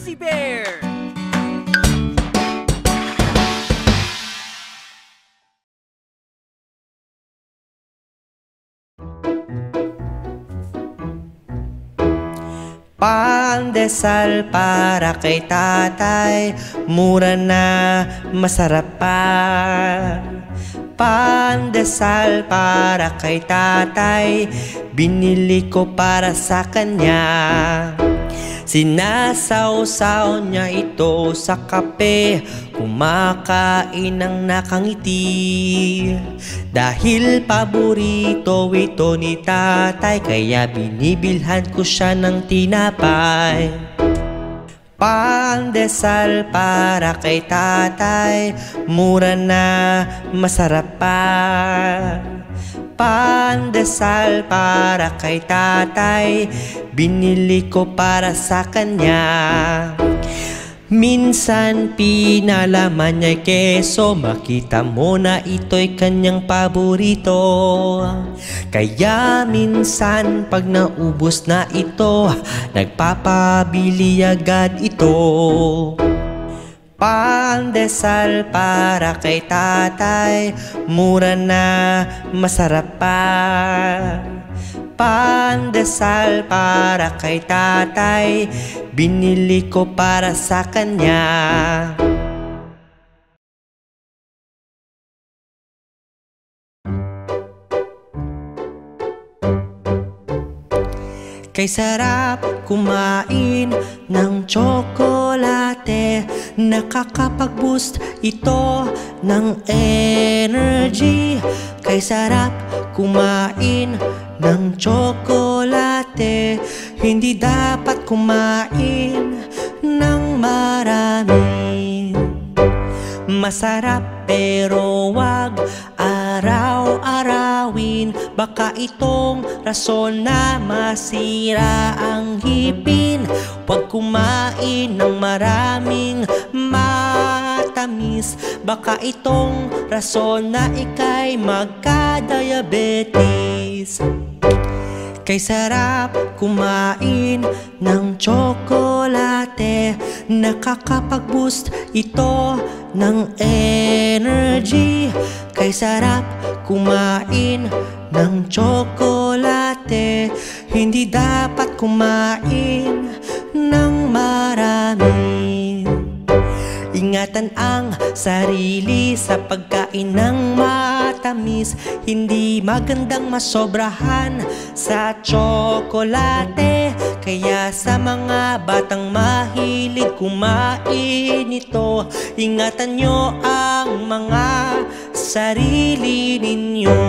Fuzzy Bear! Pandesal para kay tatay, mura na, masarap pa. Pandesal para kay tatay, binili ko para sa kanya. Sinasawsaw niya ito sa kape, kumakain ng nakangiti. Dahil paborito ito ni tatay, kaya binibilhan ko siya ng tinapay. Pandesal para kay tatay, mura na, masarap pa. Pandesal para kay tatay, binili ko para sa kanya. Minsan pinalaman niya keso, makita mo na ito'y kanyang paborito. Kaya minsan pag naubos na ito, nagpapabili agad ito. Pandesal para kay tatay, mura na, masarap pa. Pandesal para kay tatay, binili ko para sa kanya. Kay sarap kumain ng tsokolate, nakakapag-boost ito ng energy. Kay sarap kumain ng tsokolate, hindi dapat kumain ng marami. Masarap pero wag araw-arawin, baka itong rason na masira ang ngipin. Huwag kumain ng maraming matamis, baka itong rason na ika'y magka-diabetes. Kay sarap kumain ng tsokolate, nakakapag-boost ito ng energy. Kay sarap kumain ng tsokolate, hindi dapat kumain ng marami. Ingatan ang sarili sa pagkain ng matamis, hindi magandang masobrahan sa tsokolate. Kaya sa mga batang mahilig kumain ito, ingatan nyo ang mga sarili ninyo.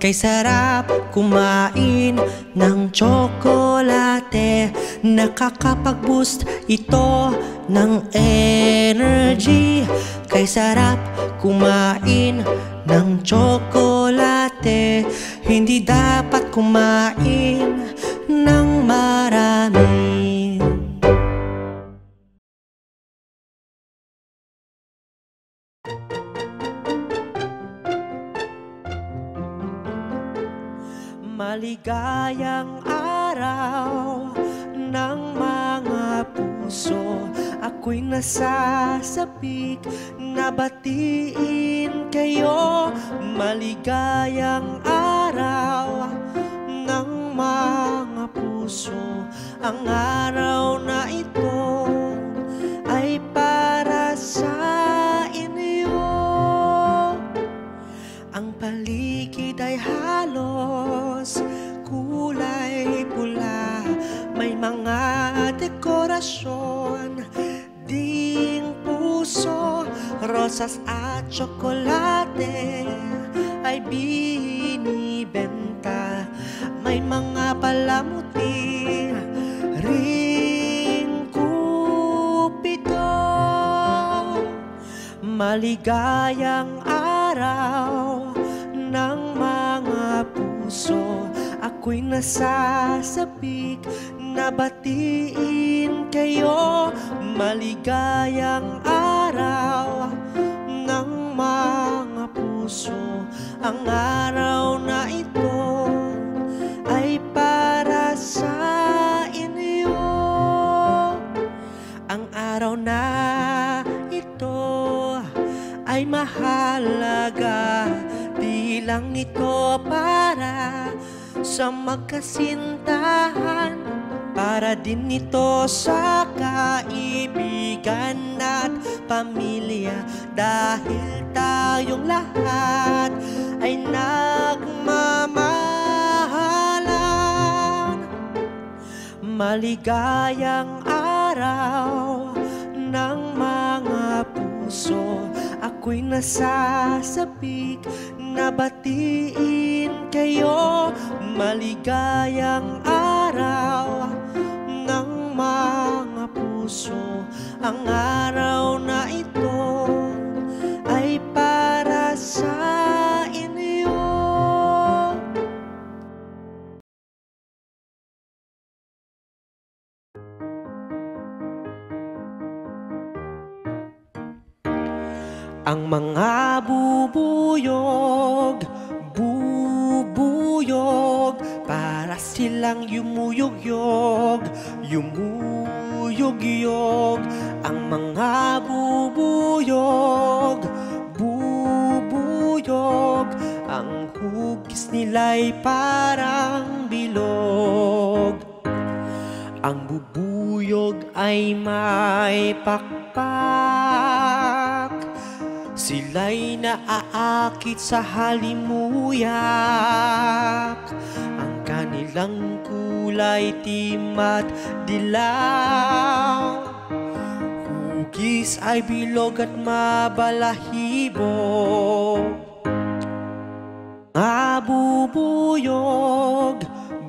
Kay sarap kumain ng tsokolate, nakakapag-boost ito ng energy. Kay sarap kumain ng tsokolate, hindi dapat kumain ng marami. Maligayang araw ng mga puso, ako'y nasasapik na batiin kayo. Maligayang araw ng mga puso, ang araw na ito ay para sa inyo. Ang paligid ay halos kulay pula, may mga dekorasyon ding puso, rosas at tsokolate ay binibenta. May mga palamuti ring kupido. Maligayang araw ng mga puso, ako'y nasasapik na batiin kayo. Maligayang araw ng mga puso, ang araw na ito ay para sa inyo. ito para sa magkasintahan, para din ito sa kaibigan at pamilya, dahil tayong lahat ay nagmamahalan. Maligayang araw ng mga puso, ako'y nasasabik na batiin kayo. Maligayang araw ng mga puso, ang araw na ito ay para sa inyo. Ang mga bubuyog, bubuyog, para silang yumuyog-yog, yumuyog-yog. Ang mga bubuyog, bubuyog, ang hugis nila'y parang bilog. Ang bubuyog ay may pakpak, sila'y naaakit sa halimuyak. Ang kanilang kulay itim at dilaw, hugis ay bilog at mabalahibo. Bubuyog,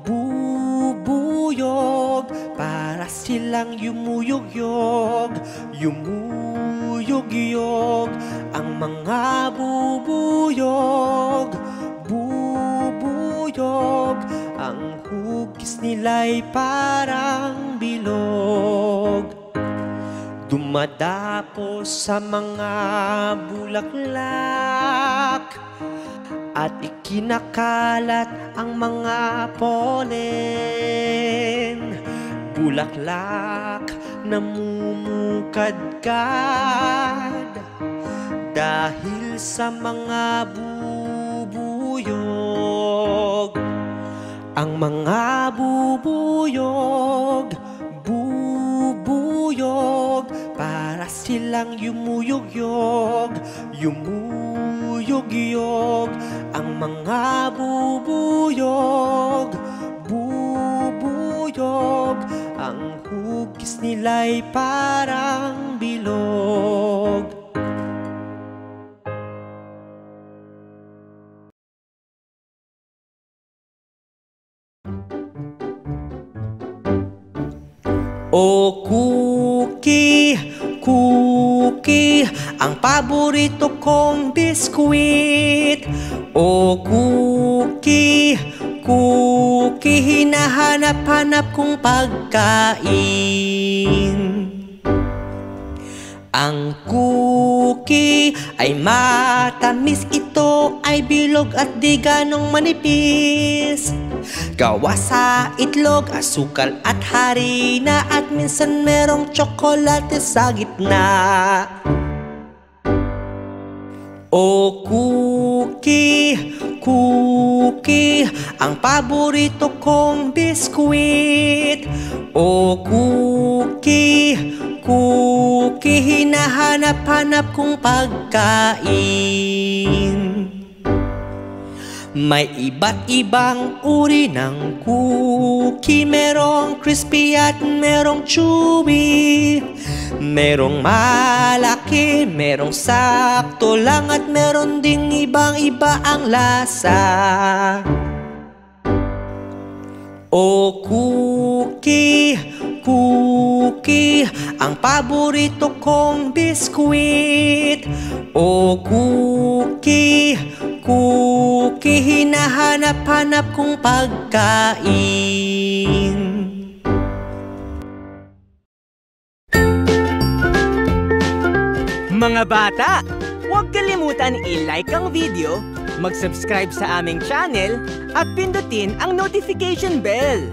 bubuyog, para silang yumuyog-yog, yumuyog-yog. Ang mga bubuyog, bubuyog, ang hugis nila'y parang bilog. Dumadapos sa mga bulaklak at ikinakalat ang mga polen. Bulaklak namumukadkad dahil sa mga bubuyog. Ang mga bubuyog, bubuyog, para silang yumuyog-yog, yumuyog-yog. Ang mga bubuyog, bubuyog, ang hugis nila'y parang bilog. O cookie, cookie, ang paborito kong biskwit. O cookie, cookie, hinahanap-hanap kong pagkain. Ang cookie ay matamis, ito ay bilog at di ganong manipis. Gawa sa itlog, asukal at harina, at minsan merong tsokolate sa gitna. O cookie, cookie, ang paborito kong biskwit. O cookie, cookie, hinahanap-hanap kong pagkain. May iba't ibang uri ng cookie, merong crispy at merong chewy. Merong malaki, merong sakto lang, at meron ding ibang-iba ang lasa. O cookie, cookie, ang paborito kong biskwit. O cookie, cookie, hinahanap-hanap kong pagkain. Mga bata, huwag kalimutan i-like ang video, mag-subscribe sa aming channel, at pindutin ang notification bell.